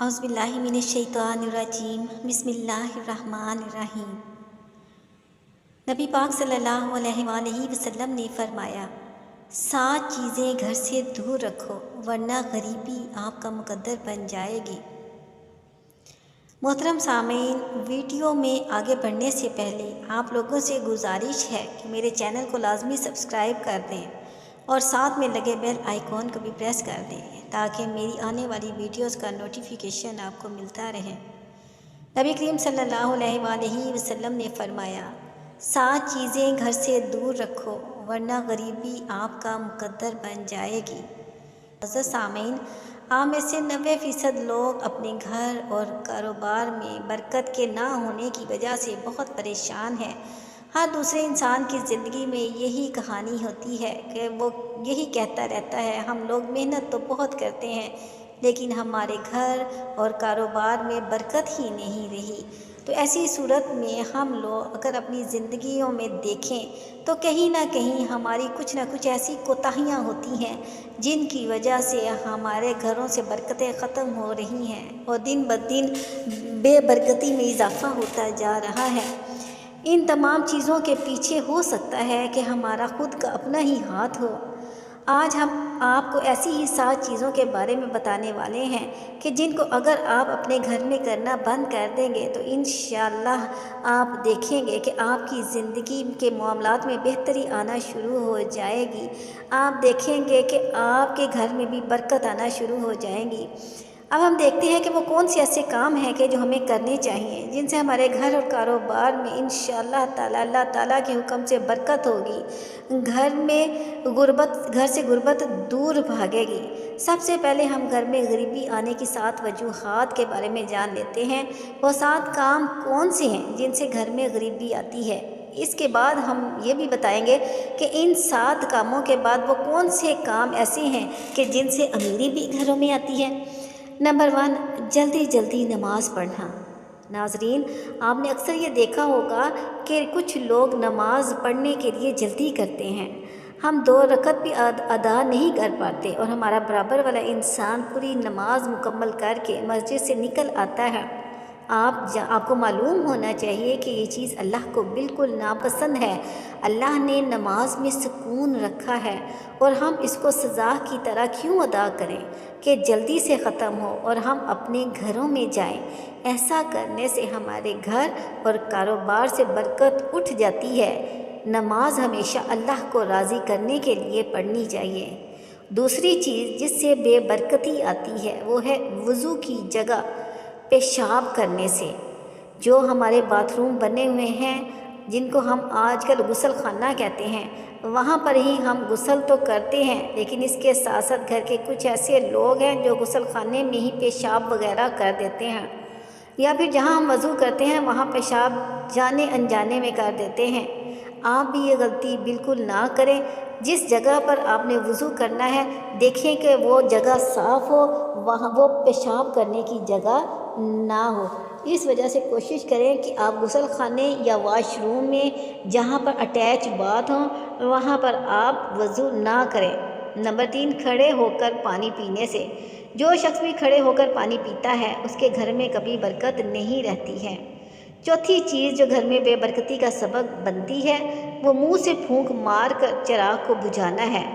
اعوذ باللہ من الشیطان الرجیم بسم اللہ الرحمن الرحیم۔ نبی پاک صلی اللہ علیہ وآلہ وسلم نے فرمایا، 7 چیزیں گھر سے دور رکھو ورنہ غریبی آپ کا مقدر بن جائے گی۔ محترم سامعین، ویڈیو میں آگے بڑھنے سے پہلے آپ لوگوں سے گزارش ہے کہ میرے چینل کو لازمی سبسکرائب کر دیں اور ساتھ میں لگے بیل آئیکن کو بھی پریس کر دیں تاکہ میری آنے والی ویڈیوز کا نوٹیفیکیشن آپ کو ملتا رہے۔ نبی کریم صلی اللہ علیہ وآلہ وسلم نے فرمایا، 7 چیزیں گھر سے دور رکھو ورنہ غریبی آپ کا مقدر بن جائے گی۔ معزز سامعین، آپ میں سے 90% لوگ اپنے گھر اور کاروبار میں برکت کے نہ ہونے کی وجہ سے بہت پریشان ہیں۔ ہر دوسرے انسان کی زندگی میں یہی کہانی ہوتی ہے کہ وہ یہی کہتا رہتا ہے، ہم لوگ محنت تو بہت کرتے ہیں لیکن ہمارے گھر اور کاروبار میں برکت ہی نہیں رہی۔ تو ایسی صورت میں ہم لوگ اگر اپنی زندگیوں میں دیکھیں تو کہیں نہ کہیں ہماری کچھ نہ کچھ ایسی کوتاہیاں ہوتی ہیں جن کی وجہ سے ہمارے گھروں سے برکتیں ختم ہو رہی ہیں اور دن بدن بے برکتی میں اضافہ ہوتا جا رہا ہے۔ ان تمام چیزوں کے پیچھے ہو سکتا ہے کہ ہمارا خود کا اپنا ہی ہاتھ ہو۔ آج ہم آپ کو ایسی ہی 7 چیزوں کے بارے میں بتانے والے ہیں کہ جن کو اگر آپ اپنے گھر میں کرنا بند کر دیں گے تو انشاءاللہ آپ دیکھیں گے کہ آپ کی زندگی کے معاملات میں بہتری آنا شروع ہو جائے گی۔ آپ دیکھیں گے کہ آپ کے گھر میں بھی برکت آنا شروع ہو جائیں گی۔ اب ہم دیکھتے ہیں کہ وہ کون سے ایسے کام ہیں کہ جو ہمیں کرنے چاہیے جن سے ہمارے گھر اور کاروبار میں انشاءاللہ تعالی اللہ تعالیٰ کے حکم سے برکت ہوگی، گھر سے غربت دور بھاگے گی۔ سب سے پہلے ہم گھر میں غریبی آنے کی 7 وجوہات کے بارے میں جان لیتے ہیں۔ وہ 7 کام کون سے ہیں جن سے گھر میں غریبی آتی ہے؟ اس کے بعد ہم یہ بھی بتائیں گے کہ ان 7 کاموں کے بعد وہ کون سے کام ایسے ہیں کہ جن سے امیری بھی گھروں میں آتی ہے۔ نمبر 1، جلدی جلدی نماز پڑھنا۔ ناظرین، آپ نے اکثر یہ دیکھا ہوگا کہ کچھ لوگ نماز پڑھنے کے لیے جلدی کرتے ہیں۔ ہم 2 رکعت بھی ادا نہیں کر پاتے اور ہمارا برابر والا انسان پوری نماز مکمل کر کے مسجد سے نکل آتا ہے۔ آپ کو معلوم ہونا چاہیے کہ یہ چیز اللہ کو بالکل ناپسند ہے۔ اللہ نے نماز میں سکون رکھا ہے اور ہم اس کو سزا کی طرح کیوں ادا کریں کہ جلدی سے ختم ہو اور ہم اپنے گھروں میں جائیں۔ ایسا کرنے سے ہمارے گھر اور کاروبار سے برکت اٹھ جاتی ہے۔ نماز ہمیشہ اللہ کو راضی کرنے کے لیے پڑھنی چاہیے۔ دوسری چیز جس سے بے برکتی آتی ہے وہ ہے وضو کی جگہ پیشاب کرنے سے۔ جو ہمارے باتھ روم بنے ہوئے ہیں جن کو ہم آج کل غسل خانہ کہتے ہیں، وہاں پر ہی ہم غسل تو کرتے ہیں لیکن اس کے ساتھ ساتھ گھر کے کچھ ایسے لوگ ہیں جو غسل خانے میں ہی پیشاب وغیرہ کر دیتے ہیں، یا پھر جہاں ہم وضو کرتے ہیں وہاں پیشاب جانے انجانے میں کر دیتے ہیں۔ آپ بھی یہ غلطی بالکل نہ کریں۔ جس جگہ پر آپ نے وضو کرنا ہے دیکھیں کہ وہ جگہ صاف ہو، وہاں وہ پیشاب کرنے کی جگہ نہ ہو۔ اس وجہ سے کوشش کریں کہ آپ غسل خانے یا واش روم میں جہاں پر اٹیچ باتھ ہوں وہاں پر آپ وضو نہ کریں۔ نمبر 3، کھڑے ہو کر پانی پینے سے۔ جو شخص بھی کھڑے ہو کر پانی پیتا ہے اس کے گھر میں کبھی برکت نہیں رہتی ہے۔ چوتھی چیز جو گھر میں بے برکتی کا سبب بنتی ہے وہ منہ سے پھونک مار کر چراغ کو بجھانا ہے۔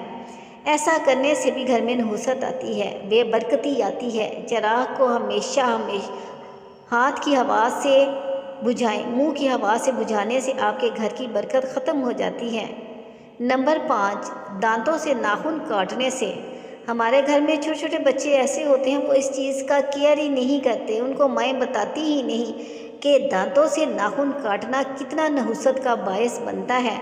ایسا کرنے سے بھی گھر میں نحوست آتی ہے، بے برکتی آتی ہے۔ چراغ کو ہمیشہ ہاتھ کی ہوا سے بجھائیں، منہ کی ہوا سے بجھانے سے آپ کے گھر کی برکت ختم ہو جاتی ہے۔ نمبر 5، دانتوں سے ناخن کاٹنے سے۔ ہمارے گھر میں چھوٹے چھوٹے بچے ایسے ہوتے ہیں وہ اس چیز کا کیئر ہی نہیں کرتے، ان کو مائیں بتاتی ہی نہیں کہ دانتوں سے ناخن کاٹنا کتنا نحوست کا باعث بنتا ہے۔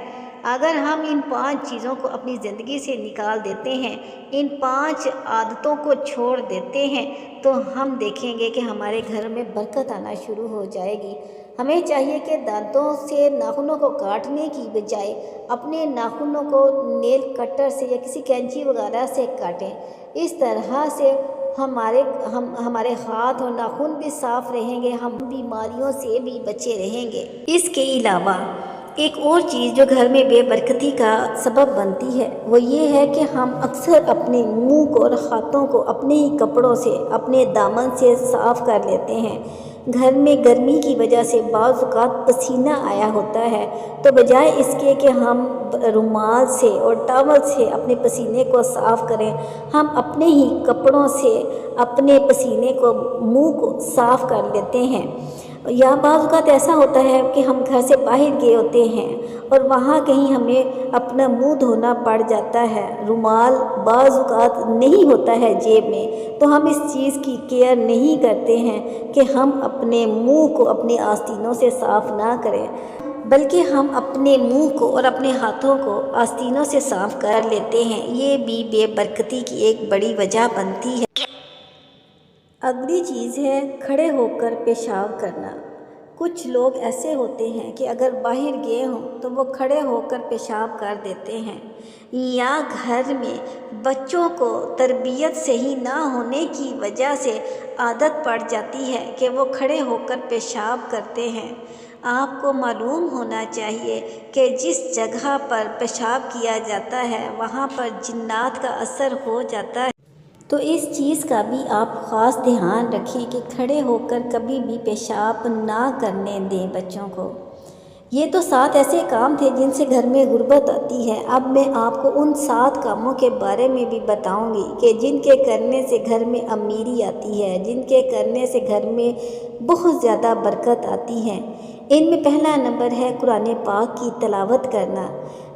اگر ہم ان 5 چیزوں کو اپنی زندگی سے نکال دیتے ہیں، ان 5 عادتوں کو چھوڑ دیتے ہیں تو ہم دیکھیں گے کہ ہمارے گھر میں برکت آنا شروع ہو جائے گی۔ ہمیں چاہیے کہ دانتوں سے ناخنوں کو کاٹنے کی بجائے اپنے ناخنوں کو نیل کٹر سے یا کسی کینچی وغیرہ سے کاٹیں۔ اس طرح سے ہمارے ہاتھ اور ناخن بھی صاف رہیں گے، ہم بیماریوں سے بھی بچے رہیں گے۔ اس کے علاوہ ایک اور چیز جو گھر میں بے برکتی کا سبب بنتی ہے وہ یہ ہے کہ ہم اکثر اپنے منہ کو اور ہاتھوں کو اپنے ہی کپڑوں سے اپنے دامن سے صاف کر لیتے ہیں۔ گھر میں گرمی کی وجہ سے بعض اوقات پسینہ آیا ہوتا ہے، تو بجائے اس کے کہ ہم رومال سے اور ٹاول سے اپنے پسینے کو صاف کریں، ہم اپنے ہی کپڑوں سے اپنے پسینے کو منہ کو صاف کر لیتے ہیں۔ یا بعض اوقات ایسا ہوتا ہے کہ ہم گھر سے باہر گئے ہوتے ہیں اور وہاں کہیں ہمیں اپنا منہ دھونا پڑ جاتا ہے، رومال بعض اوقات نہیں ہوتا ہے جیب میں، تو ہم اس چیز کی کیئر نہیں کرتے ہیں کہ ہم اپنے منہ کو اپنے آستینوں سے صاف نہ کریں، بلکہ ہم اپنے منہ کو اور اپنے ہاتھوں کو آستینوں سے صاف کر لیتے ہیں۔ یہ بھی بے برکتی کی ایک بڑی وجہ بنتی ہے۔ اگلی چیز ہے کھڑے ہو کر پیشاب کرنا۔ کچھ لوگ ایسے ہوتے ہیں کہ اگر باہر گئے ہوں تو وہ کھڑے ہو کر پیشاب کر دیتے ہیں، یا گھر میں بچوں کو تربیت صحیح نہ ہونے کی وجہ سے عادت پڑ جاتی ہے کہ وہ کھڑے ہو کر پیشاب کرتے ہیں۔ آپ کو معلوم ہونا چاہیے کہ جس جگہ پر پیشاب کیا جاتا ہے وہاں پر جنات کا اثر ہو جاتا ہے، تو اس چیز کا بھی آپ خاص دھیان رکھیں کہ کھڑے ہو کر کبھی بھی پیشاب نہ کرنے دیں بچوں کو۔ یہ تو 7 ایسے کام تھے جن سے گھر میں غربت آتی ہے۔ اب میں آپ کو ان 7 کاموں کے بارے میں بھی بتاؤں گی کہ جن کے کرنے سے گھر میں امیری آتی ہے، جن کے کرنے سے گھر میں بہت زیادہ برکت آتی ہے۔ ان میں پہلا نمبر ہے قرآن پاک کی تلاوت کرنا۔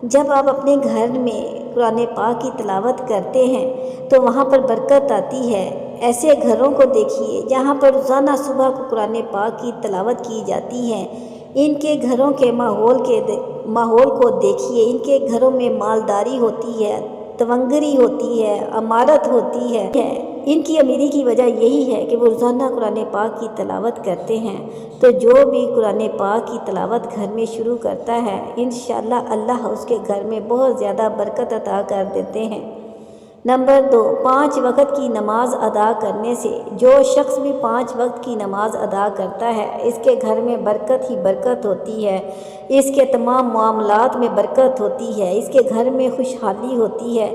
جب آپ اپنے گھر میں قرآن پاک کی تلاوت کرتے ہیں تو وہاں پر برکت آتی ہے۔ ایسے گھروں کو دیکھیے جہاں پر روزانہ صبح کو قرآن پاک کی تلاوت کی جاتی ہے۔ ان کے گھروں کے ماحول کو دیکھیے، ان کے گھروں میں مالداری ہوتی ہے، تونگری ہوتی ہے، عمارت ہوتی ہے۔ ان کی امیری کی وجہ یہی ہے کہ وہ روزانہ قرآن پاک کی تلاوت کرتے ہیں۔ تو جو بھی قرآن پاک کی تلاوت گھر میں شروع کرتا ہے انشاءاللہ اللہ اس کے گھر میں بہت زیادہ برکت عطا کر دیتے ہیں۔ نمبر 2، 5 وقت کی نماز ادا کرنے سے۔ جو شخص بھی 5 وقت کی نماز ادا کرتا ہے اس کے گھر میں برکت ہی برکت ہوتی ہے، اس کے تمام معاملات میں برکت ہوتی ہے، اس کے گھر میں خوشحالی ہوتی ہے۔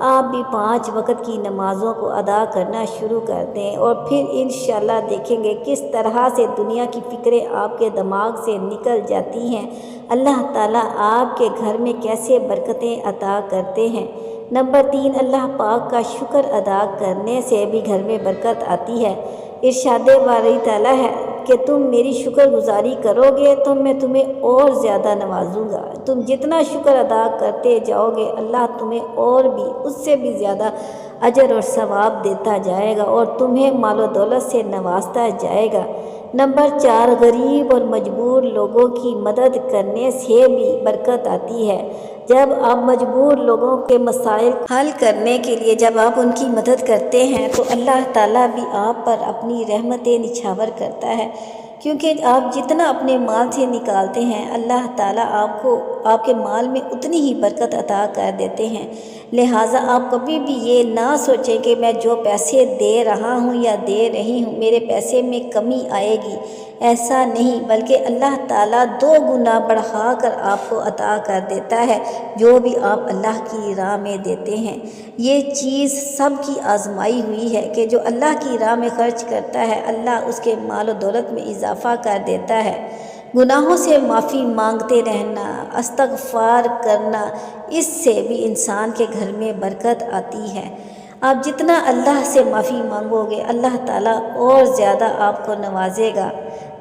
آپ بھی 5 وقت کی نمازوں کو ادا کرنا شروع کر دیں اور پھر انشاءاللہ دیکھیں گے کس طرح سے دنیا کی فکریں آپ کے دماغ سے نکل جاتی ہیں، اللہ تعالیٰ آپ کے گھر میں کیسے برکتیں عطا کرتے ہیں۔ نمبر 3، اللہ پاک کا شکر ادا کرنے سے بھی گھر میں برکت آتی ہے۔ ارشاد باری تعالیٰ ہے کہ تم میری شکر گزاری کرو گے تو میں تمہیں اور زیادہ نوازوں گا۔ تم جتنا شکر ادا کرتے جاؤ گے اللہ تمہیں اور بھی اس سے بھی زیادہ اجر اور ثواب دیتا جائے گا اور تمہیں مال و دولت سے نوازتا جائے گا۔ نمبر 4، غریب اور مجبور لوگوں کی مدد کرنے سے بھی برکت آتی ہے۔ جب آپ مجبور لوگوں کے مسائل حل کرنے کے لیے جب آپ ان کی مدد کرتے ہیں تو اللہ تعالیٰ بھی آپ پر اپنی رحمتیں نچھاور کرتا ہے، کیونکہ آپ جتنا اپنے مال سے نکالتے ہیں اللہ تعالیٰ آپ کو آپ کے مال میں اتنی ہی برکت عطا کر دیتے ہیں۔ لہٰذا آپ کبھی بھی یہ نہ سوچیں کہ میں جو پیسے دے رہا ہوں یا دے رہی ہوں میرے پیسے میں کمی آئے گی، ایسا نہیں، بلکہ اللہ تعالیٰ 2 گنا بڑھا کر آپ کو عطا کر دیتا ہے جو بھی آپ اللہ کی راہ میں دیتے ہیں۔ یہ چیز سب کی آزمائی ہوئی ہے کہ جو اللہ کی راہ میں خرچ کرتا ہے اللہ اس کے مال و دولت میں اضافہ کر دیتا ہے۔ گناہوں سے معافی مانگتے رہنا، استغفار کرنا، اس سے بھی انسان کے گھر میں برکت آتی ہے۔ آپ جتنا اللہ سے معافی مانگو گے اللہ تعالیٰ اور زیادہ آپ کو نوازے گا۔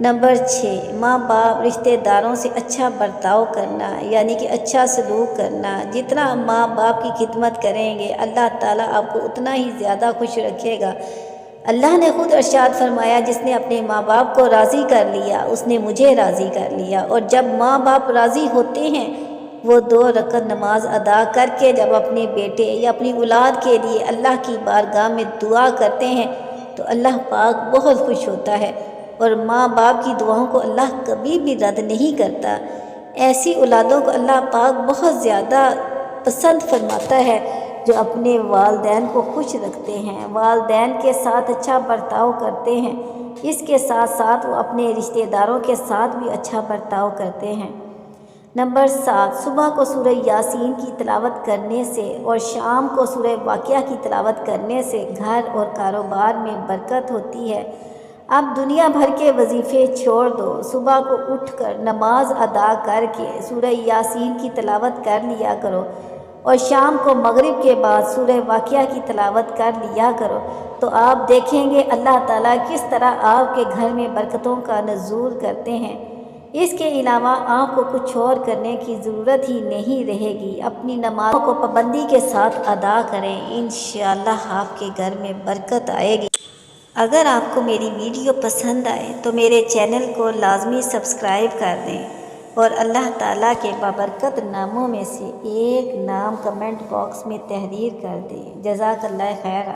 نمبر 6، ماں باپ رشتہ داروں سے اچھا برتاؤ کرنا، یعنی کہ اچھا سلوک کرنا۔ جتنا ماں باپ کی خدمت کریں گے اللہ تعالیٰ آپ کو اتنا ہی زیادہ خوش رکھے گا۔ اللہ نے خود ارشاد فرمایا جس نے اپنے ماں باپ کو راضی کر لیا اس نے مجھے راضی کر لیا، اور جب ماں باپ راضی ہوتے ہیں وہ 2 رکعت نماز ادا کر کے جب اپنے بیٹے یا اپنی اولاد کے لیے اللہ کی بارگاہ میں دعا کرتے ہیں تو اللہ پاک بہت خوش ہوتا ہے، اور ماں باپ کی دعاؤں کو اللہ کبھی بھی رد نہیں کرتا۔ ایسی اولادوں کو اللہ پاک بہت زیادہ پسند فرماتا ہے جو اپنے والدین کو خوش رکھتے ہیں، والدین کے ساتھ اچھا برتاؤ کرتے ہیں، اس کے ساتھ ساتھ وہ اپنے رشتہ داروں کے ساتھ بھی اچھا برتاؤ کرتے ہیں۔ نمبر 7، صبح کو سورہ یاسین کی تلاوت کرنے سے اور شام کو سورہ واقعہ کی تلاوت کرنے سے گھر اور کاروبار میں برکت ہوتی ہے۔ اب دنیا بھر کے وظیفے چھوڑ دو، صبح کو اٹھ کر نماز ادا کر کے سورہ یاسین کی تلاوت کر لیا کرو اور شام کو مغرب کے بعد سورہ واقعہ کی تلاوت کر لیا کرو، تو آپ دیکھیں گے اللہ تعالیٰ کس طرح آپ کے گھر میں برکتوں کا نزول کرتے ہیں۔ اس کے علاوہ آپ کو کچھ اور کرنے کی ضرورت ہی نہیں رہے گی۔ اپنی نمازوں کو پابندی کے ساتھ ادا کریں، انشاءاللہ آپ کے گھر میں برکت آئے گی۔ اگر آپ کو میری ویڈیو پسند آئے تو میرے چینل کو لازمی سبسکرائب کر دیں اور اللہ تعالیٰ کے بابرکت ناموں میں سے ایک نام کمنٹ باکس میں تحریر کر دیں۔ جزاک اللہ خیر۔